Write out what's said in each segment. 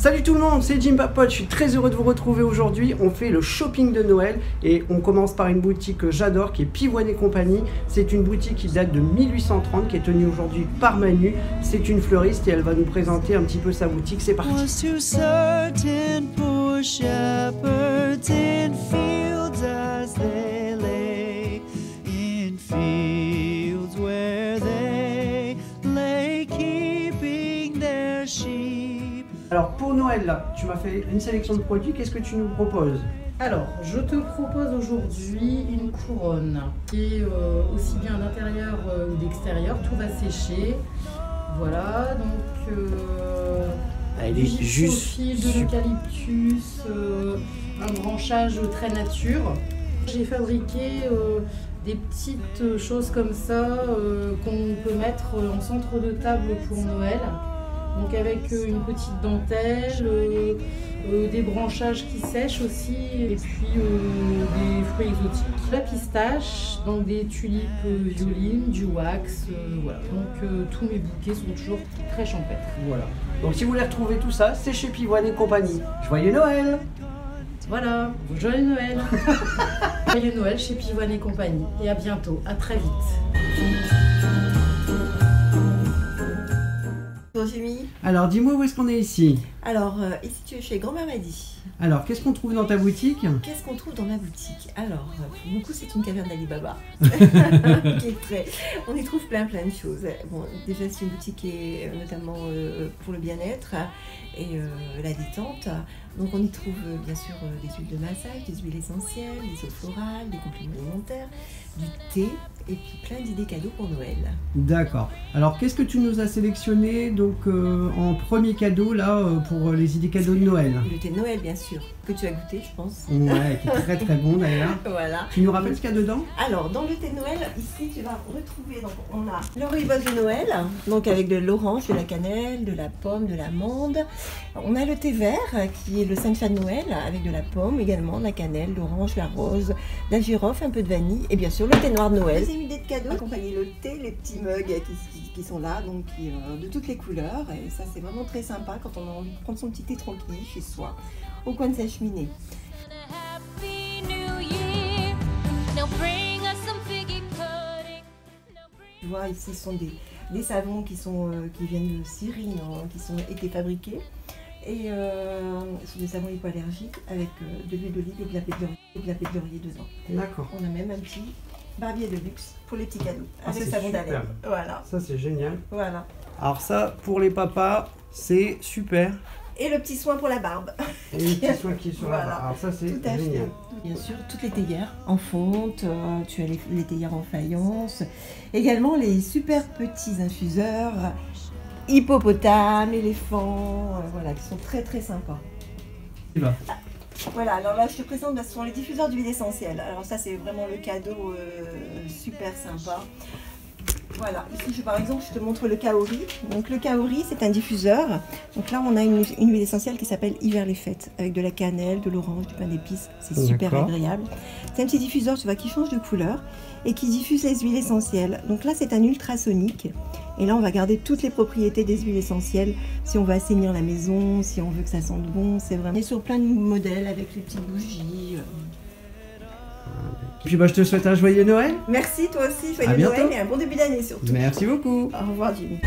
Salut tout le monde, c'est Jim Papote, je suis très heureux de vous retrouver aujourd'hui. On fait le shopping de Noël et on commence par une boutique que j'adore qui est Pivoine et compagnie. C'est une boutique qui date de 1830 qui est tenue aujourd'hui par Manu. C'est une fleuriste et elle va nous présenter un petit peu sa boutique. C'est parti. Alors pour Noël, là, tu m'as fait une sélection de produits, qu'est-ce que tu nous proposes? Alors, je te propose aujourd'hui une couronne qui est aussi bien d'intérieur ou d'extérieur, tout va sécher. Voilà, donc Elle du est gypsy juste au fil, de l'eucalyptus, un branchage très nature. J'ai fabriqué des petites choses comme ça qu'on peut mettre en centre de table pour Noël. Donc avec une petite dentelle, des branchages qui sèchent aussi, et puis des fruits exotiques. La pistache, donc des tulipes violines, du wax, voilà. Donc tous mes bouquets sont toujours très champêtres. Voilà. Donc si vous voulez retrouver tout ça, c'est chez Pivoine et compagnie. Joyeux Noël! Voilà, joyeux Noël! Joyeux Noël chez Pivoine et compagnie. Et à bientôt, à très vite. Bonjour Jimmy. Alors dis-moi où est-ce qu'on est ici? Alors ici tu es chez Grand-Mère Madi. Alors qu'est-ce qu'on trouve dans ta boutique? Qu'est-ce qu'on trouve dans ma boutique? Alors pour beaucoup c'est une caverne d'Ali Baba. On y trouve plein de choses. Bon, déjà c'est une boutique qui est notamment pour le bien-être et la détente. Donc on y trouve bien sûr des huiles de massage, des huiles essentielles, des eaux florales, des compléments alimentaires, du thé et puis plein d'idées cadeaux pour Noël. D'accord. Alors qu'est-ce que tu nous as sélectionné donc en premier cadeau là pour les idées cadeaux de Noël? Le thé de Noël bien sûr, que tu as goûté je pense. Ouais, qui est très très bon d'ailleurs. Voilà. Tu nous rappelles ce qu'il y a dedans? Alors, dans le thé de Noël, ici, tu vas retrouver, donc on a le rooibos de Noël, donc avec de l'orange, de la cannelle, de la pomme, de l'amande. On a le thé vert, qui est le Saint-Chat de Noël, avec de la pomme également, de la cannelle, l'orange, la rose, la girofle, un peu de vanille, et bien sûr le thé noir de Noël. C'est une idée de cadeau, accompagner le thé, les petits mugs qui sont là, donc de toutes les couleurs, et ça c'est vraiment très sympa quand on a envie de prendre son petit thé tranquille chez soi, au coin de sa cheminée. Tu vois, ici ce sont des savons qui viennent de Syrie, qui sont été fabriqués. Et ce sont des savons hypoallergiques avec de l'huile d'olive et de la baie de laurier dedans. D'accord. On a même un petit barbier de luxe pour les petits cadeaux. Avec le c'est savon super. d'haleine. Voilà. Ça c'est génial. Voilà. Alors ça pour les papas c'est super. Et le petit soin pour la barbe. Et les petits soins qui sont Voilà. là. Alors ça c'est Tout à fait. génial. Bien sûr, toutes les théières en fonte, tu as les théières en faïence. Également les super petits infuseurs, hippopotames, éléphants, voilà, qui sont très très sympas. Voilà, alors là je te présente, ce sont les diffuseurs d'huile essentielle. Alors ça c'est vraiment le cadeau super sympa. Voilà, ici par exemple je te montre le kaori. Donc le kaori c'est un diffuseur. Donc là on a une huile essentielle qui s'appelle Hiver les fêtes avec de la cannelle, de l'orange, du pain d'épices. C'est super agréable. C'est un petit diffuseur tu vois qui change de couleur et qui diffuse les huiles essentielles. Donc là c'est un ultrasonique et là on va garder toutes les propriétés des huiles essentielles. Si on veut assainir la maison, si on veut que ça sente bon, c'est vraiment. On est sur plein de modèles avec les petites bougies. Puis je te souhaite un joyeux Noël. Merci toi aussi, joyeux Noël et un bon début d'année surtout. Merci beaucoup. Au revoir Jimmy.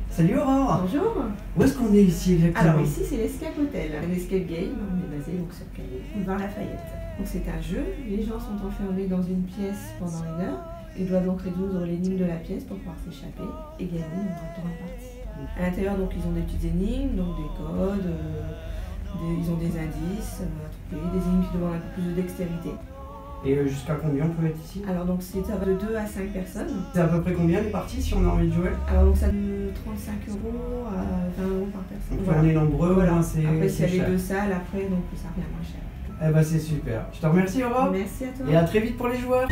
Salut Aurore. Bonjour. Où est-ce qu'on est ici exactement? Alors ici c'est l'Escape Hotel, l'Escape Game, on est basé donc sur Calais, boulevard Lafayette. Donc c'est un jeu, les gens sont enfermés dans une pièce pendant 1 heure et doivent donc résoudre l'énigme de la pièce pour pouvoir s'échapper et gagner une temps imparti. À l'intérieur donc ils ont des petites énigmes, donc des codes, ils ont des indices à trouver, des énigmes qui demandent un peu plus de dextérité. Et jusqu'à combien on peut être ici? Alors donc ça va de 2 à 5 personnes. C'est à peu près combien les parties si on a envie de jouer? Alors donc ça de 35 € à 20 € par personne. Donc on est nombreux, voilà. c'est après s'il y a les cher. 2 salles, après donc ça revient moins cher. Eh ben c'est super. Je te remercie Aurore. Merci à toi. Et à très vite pour les joueurs.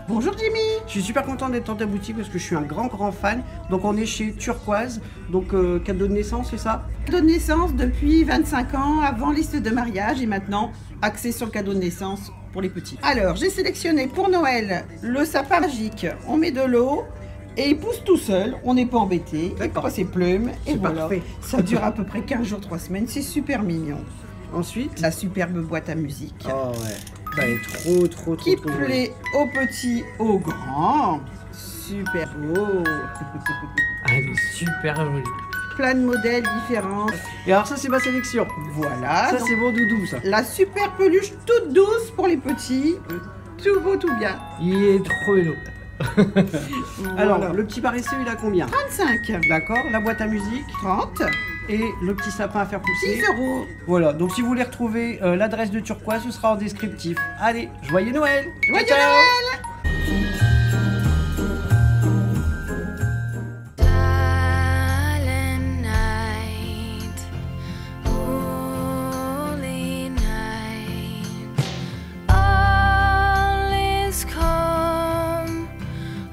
Bonjour Jimmy. Je suis super content d'être dans ta boutique parce que je suis un grand fan. Donc on est chez Turquoise, donc cadeau de naissance, c'est ça? Cadeau de naissance depuis 25 ans, avant liste de mariage et maintenant axé sur le cadeau de naissance pour les petits. Alors j'ai sélectionné pour Noël le sapin magique. On met de l'eau et il pousse tout seul, on n'est pas embêté. Il prend ses plumes et voilà. Parfait. Ça dure à peu près 15 jours, 3 semaines, c'est super mignon. Ensuite, La superbe boîte à musique. oh ouais, elle est trop Qui trop plaît aux petits, aux grands. Super beau. Ah, elle est super jolie. Plein de modèles différents. Et alors ça c'est ma sélection. Voilà. Ça donc, c'est mon doudou ça. la super peluche toute douce pour les petits. Tout beau, tout bien. Il est trop hello. Alors Voilà. le petit paresseux il a combien? 35. D'accord, la boîte à musique 30. et le petit sapin à faire 6 pousser. euros. Voilà, donc si vous voulez retrouver l'adresse de Turquoise, ce sera en descriptif. Allez, joyeux Noël! Joyeux Ciao, ciao. Noël. Silent night, holy night, all is calm,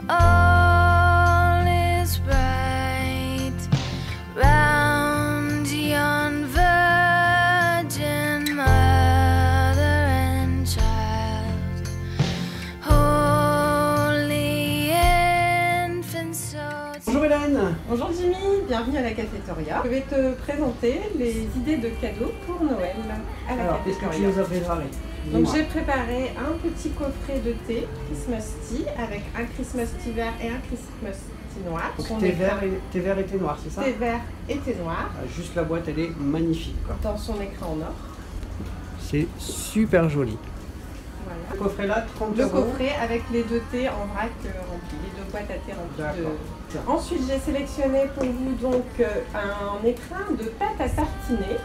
all is bright, round yon virgin mother and child, holy infant so. Bonjour Hélène! Bonjour Jimmy, bienvenue à la cafétéria. Je vais te présenter les idées de cadeaux pour Noël à la Alors, qu'est-ce que tu cafétéria. nous as préparé? Donc Dis-moi. j'ai préparé un petit coffret de thé Christmas Tea avec un Christmas Tea vert et un Christmas Tea noir. Donc, Son thé écran, vert et thé noir, c'est ça? thé vert et thé noir Ah, juste la boîte, elle est magnifique, quoi. dans son écran en or. C'est super joli. Voilà. Le coffret là, 30 Le euros. coffret avec les deux thés en vrac remplis, les deux boîtes à thé remplies de... D'accord. Tiens. Ensuite, j'ai sélectionné pour vous donc un écrin de pâte à tartiner,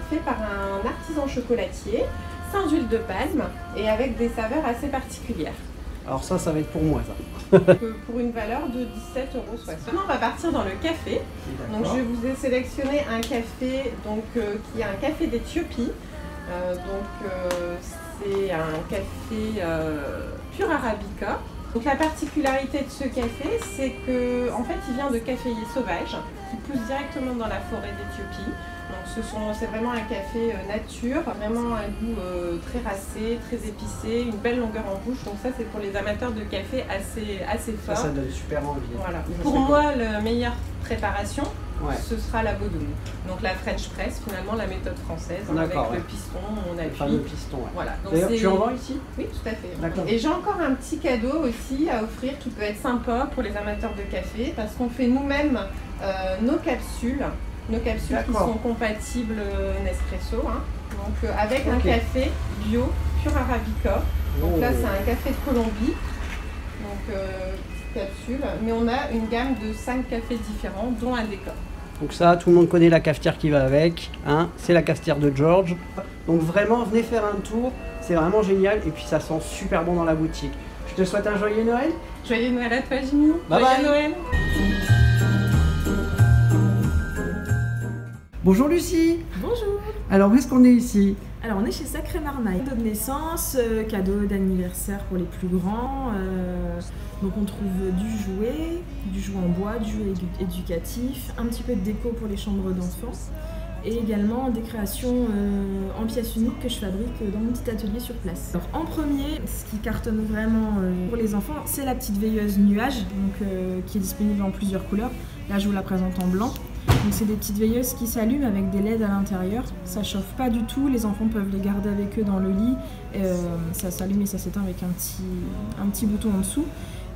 fait par un artisan chocolatier, sans huile de palme et avec des saveurs assez particulières. Alors ça va être pour moi, ça. Pour une valeur de 17,60 €. Maintenant, on va partir dans le café. Donc, je vous ai sélectionné un café qui est un café d'Éthiopie. C'est un café pur arabica. Donc la particularité de ce café, c'est que en fait, il vient de caféiers sauvages qui poussent directement dans la forêt d'Éthiopie. Donc c'est vraiment un café nature, vraiment un goût très racé, très épicé, une belle longueur en bouche. Donc ça, c'est pour les amateurs de café assez fort. Ça donne super envie. Voilà. Ça, Pour c'est moi, la meilleure préparation, Ouais. ce sera la Bodum. Donc la French press, finalement la méthode française, avec D'accord, ouais. le piston, on Le fameux appuie. piston, ouais. Voilà. Donc D'ailleurs, c'est- tu en vends ici? Oui, tout à fait. D'accord. Et j'ai encore un petit cadeau aussi à offrir qui peut être sympa pour les amateurs de café parce qu'on fait nous-mêmes nos capsules qui D'accord. sont compatibles Nespresso. Hein. Donc avec un Ok. café bio, pur arabica. Donc Oh. là, c'est un café de Colombie. Donc petite capsule. Mais on a une gamme de 5 cafés différents, dont un déca. Donc ça, tout le monde connaît la cafetière qui va avec, hein. C'est la cafetière de George. Donc vraiment, venez faire un tour, c'est vraiment génial et puis ça sent super bon dans la boutique. Je te souhaite un joyeux Noël. Joyeux Noël à toi, Jimmy. Bye Joyeux bye. Noël. Bonjour Lucie. Bonjour. Alors où est-ce qu'on est ici? Alors on est chez Sacré Marmaille. Cadeau de naissance, cadeau d'anniversaire pour les plus grands. Donc on trouve du jouet en bois, du jouet éducatif, un petit peu de déco pour les chambres d'enfants et également des créations en pièces uniques que je fabrique dans mon petit atelier sur place. Alors en premier, ce qui cartonne vraiment pour les enfants, c'est la petite veilleuse nuage donc, qui est disponible en plusieurs couleurs. Là je vous la présente en blanc. Donc c'est des petites veilleuses qui s'allument avec des LED à l'intérieur. Ça chauffe pas du tout, les enfants peuvent les garder avec eux dans le lit. Ça s'allume et ça s'éteint avec un petit bouton en dessous.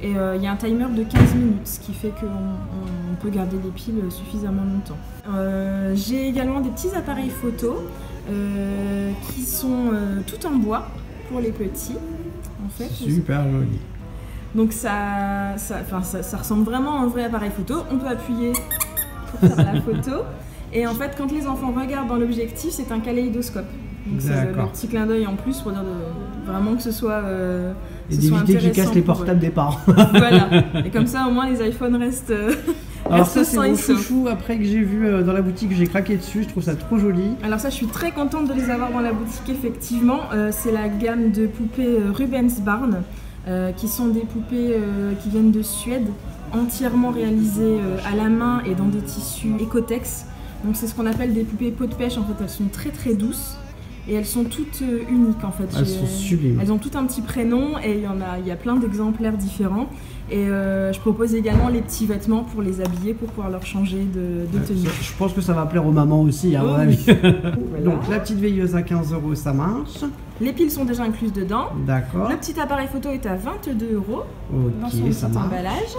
Et il y a un timer de 15 minutes, ce qui fait qu'on peut garder les piles suffisamment longtemps. J'ai également des petits appareils photo qui sont tout en bois pour les petits. En fait. Super joli. Donc ça ressemble vraiment à un vrai appareil photo. On peut appuyer pour faire la photo. Et en fait, quand les enfants regardent dans l'objectif, c'est un kaléidoscope. Donc c'est le petit clin d'œil en plus pour dire vraiment que ce soit Et d'éviter qu'ils cassent les pour eux. portables des parents. Voilà. Et comme ça, au moins, les iPhones restent. Alors ça restent c'est sains mon et saufs. chouchou après que j'ai vu dans la boutique, j'ai craqué dessus, je trouve ça trop joli. Alors ça, je suis très contente de les avoir dans la boutique, effectivement. C'est la gamme de poupées Rubens Barn. qui sont des poupées qui viennent de Suède, entièrement réalisées à la main et dans des tissus Ecotex. Donc c'est ce qu'on appelle des poupées peau de pêche. En fait, elles sont très très douces et elles sont toutes uniques en fait. Elles sont sublimes. Elles ont toutes un petit prénom et il y a plein d'exemplaires différents. Et je propose également les petits vêtements pour les habiller, pour pouvoir leur changer de tenue. Je pense que ça va plaire aux mamans aussi, à mon avis. Voilà. Donc la petite veilleuse à 15 €, ça marche. Les piles sont déjà incluses dedans. D'accord. Le petit appareil photo est à 22 € dans son Ok, petit ça marche. emballage.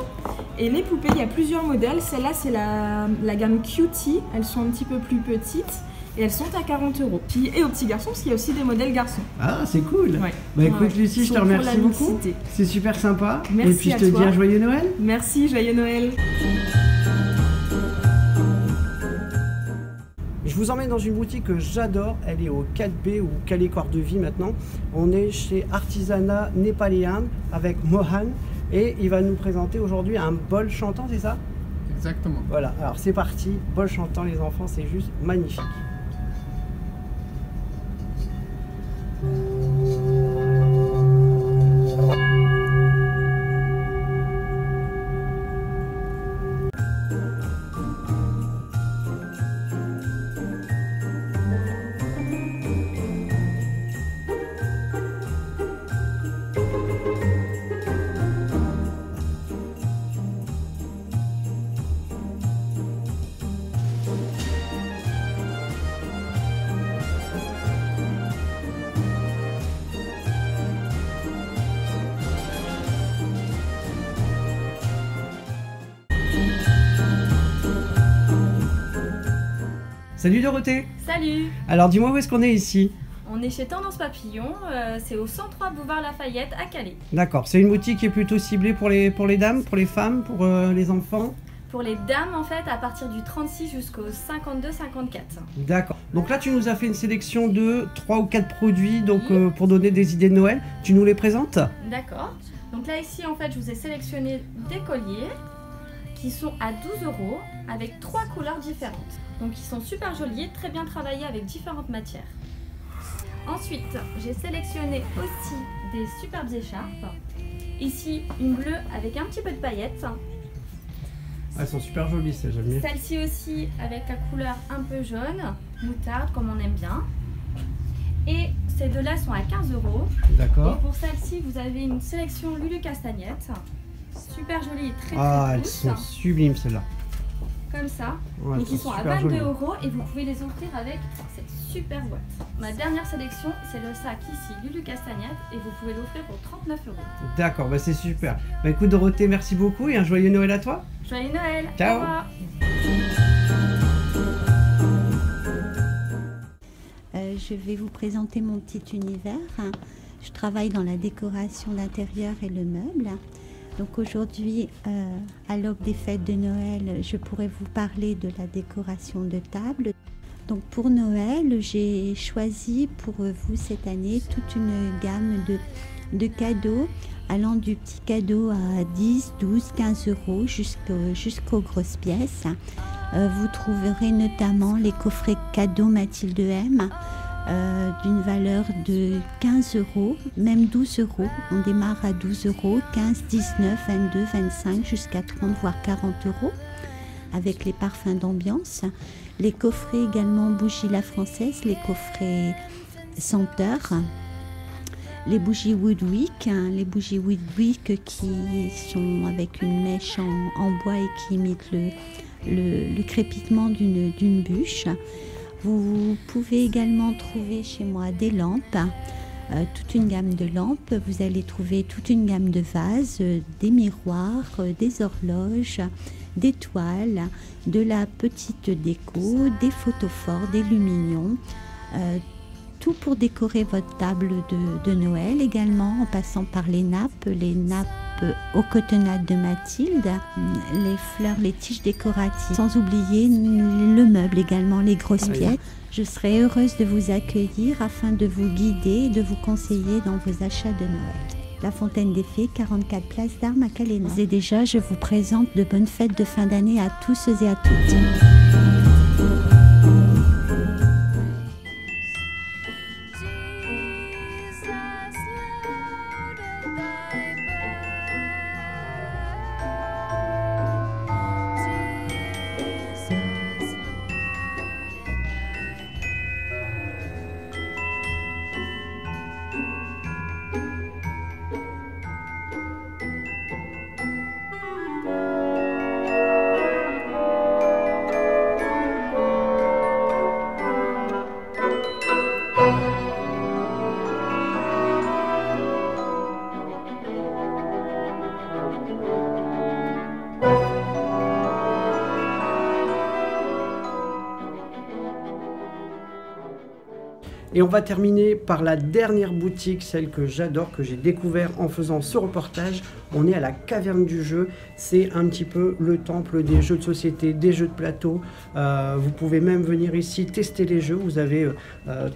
Et les poupées, il y a plusieurs modèles. Celle-là, c'est la gamme Cutie. Elles sont un petit peu plus petites. Et elles sont à 40 €. Et aux petits garçons, parce qu'il y a aussi des modèles garçons. Ah, c'est cool. Ouais. Bah écoute Ouais. Lucie, je te Sont pour remercie la beaucoup. mixité. C'est super sympa. Merci Et puis je à te toi. dis un joyeux Noël. Merci, joyeux Noël. Je vous emmène dans une boutique que j'adore. Elle est au 4B ou Calais Corps de Vie maintenant. On est chez Artisanat Népalien avec Mohan. Et il va nous présenter aujourd'hui un bol chantant, c'est ça? Exactement. Voilà, alors c'est parti. Bol chantant les enfants, c'est juste magnifique. Salut Dorothée. Salut! Alors dis-moi où est-ce qu'on est ici? On est chez Tendance Papillon, c'est au 103 boulevard Lafayette à Calais. D'accord, c'est une boutique qui est plutôt ciblée pour les dames, pour les femmes, pour les enfants? Pour les dames, en fait, à partir du 36 jusqu'au 52-54. D'accord. Donc là, tu nous as fait une sélection de 3 ou 4 produits donc, pour donner des idées de Noël. Tu nous les présentes? D'accord. Donc là, ici, en fait, je vous ai sélectionné des colliers qui sont à 12 € avec 3 couleurs différentes. Donc, ils sont super jolis, très bien travaillés avec différentes matières. Ensuite, j'ai sélectionné aussi des superbes écharpes. Ici, une bleue avec un petit peu de paillettes. Elles sont super jolies, ça, j'aime bien. Celle-ci aussi avec la couleur un peu jaune, moutarde comme on aime bien. Et ces deux-là sont à 15 €. D'accord. Et pour celle-ci, vous avez une sélection Lulu Castagnette. Super jolie et très Ah, elles douce. sont sublimes, celles-là. Comme ça. Ouais, Donc elles ils sont sont à super 22 jolies. € et vous pouvez les offrir avec cette super boîte. Ma dernière sélection, c'est le sac ici Lulu Castagnette et vous pouvez l'offrir pour 39 €. D'accord, bah c'est super. Bah écoute Dorothée, merci beaucoup et un joyeux Noël à toi. Joyeux Noël! Ciao. Au revoir. Je vais vous présenter mon petit univers. Je travaille dans la décoration d'intérieur et le meuble. Donc aujourd'hui, à l'aube des fêtes de Noël, je pourrais vous parler de la décoration de table. Donc pour Noël, j'ai choisi pour vous cette année toute une gamme de cadeaux allant du petit cadeau à 10, 12, 15 € jusqu'aux grosses pièces. Vous trouverez notamment les coffrets cadeaux Mathilde M d'une valeur de 15 €, même 12 €. On démarre à 12 €, 15, 19, 22, 25 jusqu'à 30 voire 40 € avec les parfums d'ambiance. Les coffrets également bougies la française, les coffrets senteurs. Les bougies Woodwick, les bougies Woodwick qui sont avec une mèche en bois et qui imitent le crépitement d'une bûche. Vous pouvez également trouver chez moi des lampes, toute une gamme de lampes. Vous allez trouver toute une gamme de vases, des miroirs, des horloges, des toiles, de la petite déco, des photophores, des lumignons. Tout pour décorer votre table de Noël également, en passant par les nappes aux cotonnades de Mathilde, les fleurs, les tiges décoratives, sans oublier le meuble également, les grosses pièces. Je serai heureuse de vous accueillir afin de vous guider et de vous conseiller dans vos achats de Noël. La Fontaine des Fées, 44 place d'Armes à Calais. Et déjà, je vous présente de bonnes fêtes de fin d'année à tous et à toutes. Jesus, loaded thy Et on va terminer par la dernière boutique, celle que j'adore, que j'ai découvert en faisant ce reportage. On est à la Caverne du Jeu. C'est un petit peu le temple des jeux de société, des jeux de plateau. Vous pouvez même venir ici tester les jeux. Vous avez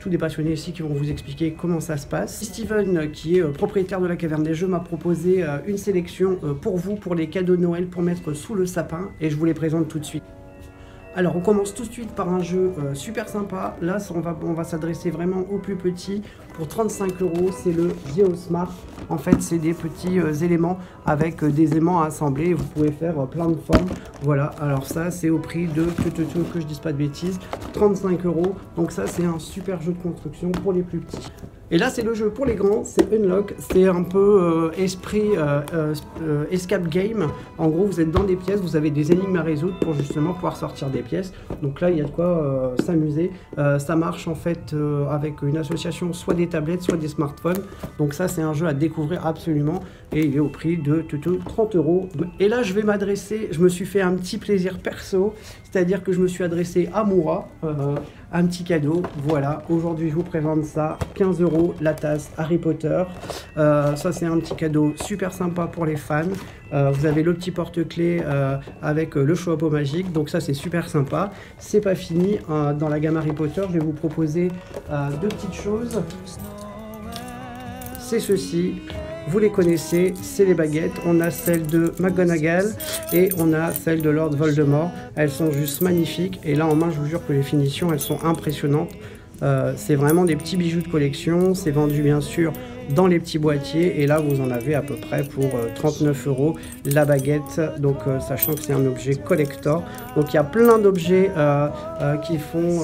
tous des passionnés ici qui vont vous expliquer comment ça se passe. Steven, qui est propriétaire de la Caverne des Jeux, m'a proposé une sélection pour vous, pour les cadeaux de Noël, pour mettre sous le sapin. Et je vous les présente tout de suite. Alors on commence tout de suite par un jeu super sympa. Là on va s'adresser vraiment aux plus petits. Pour 35 €, c'est le Geosmart. En fait c'est des petits éléments avec des aimants à assembler. Vous pouvez faire plein de formes. Voilà, alors ça c'est au prix de, que je dise pas de bêtises, 35 €. Donc ça c'est un super jeu de construction pour les plus petits. Et là c'est le jeu pour les grands, c'est Unlock, c'est un peu esprit escape game. En gros vous êtes dans des pièces, vous avez des énigmes à résoudre pour justement pouvoir sortir des pièces. Donc là il y a de quoi s'amuser. Ça marche en fait avec une association soit des tablettes, soit des smartphones. Donc ça c'est un jeu à découvrir absolument et il est au prix de 30 €. Et là je vais m'adresser, je me suis fait un petit plaisir perso, c'est-à-dire que je me suis adressé à Moura. Un petit cadeau, voilà, aujourd'hui je vous présente ça, 15 €, la tasse Harry Potter. Ça c'est un petit cadeau super sympa pour les fans. Vous avez le petit porte-clés avec le choix pot magique, donc ça c'est super sympa. C'est pas fini, dans la gamme Harry Potter, je vais vous proposer deux petites choses. C'est ceci. Vous les connaissez, c'est les baguettes. On a celle de McGonagall et on a celle de Lord Voldemort. Elles sont juste magnifiques. Et là en main, je vous jure que les finitions, elles sont impressionnantes. C'est vraiment des petits bijoux de collection. C'est vendu bien sûr dans les petits boîtiers. Et là, vous en avez à peu près pour 39 € la baguette. Donc, sachant que c'est un objet collector. Donc, il y a plein d'objets qui font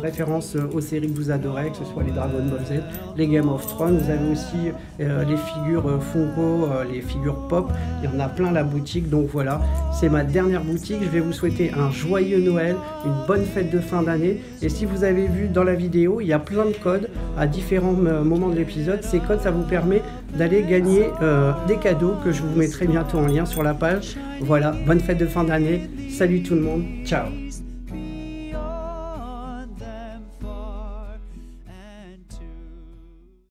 référence aux séries que vous adorez, que ce soit les Dragon Ball Z, les Game of Thrones. Vous avez aussi les figures Funko, les figures pop. Il y en a plein à la boutique. Donc, voilà, c'est ma dernière boutique. Je vais vous souhaiter un joyeux Noël, une bonne fête de fin d'année. Et si vous avez vu dans la vidéo, il y a plein de codes à différents moments de l'épisode. Ces codes, ça vous permet d'aller gagner des cadeaux que je vous mettrai bientôt en lien sur la page. Voilà, bonne fête de fin d'année. Salut tout le monde, ciao.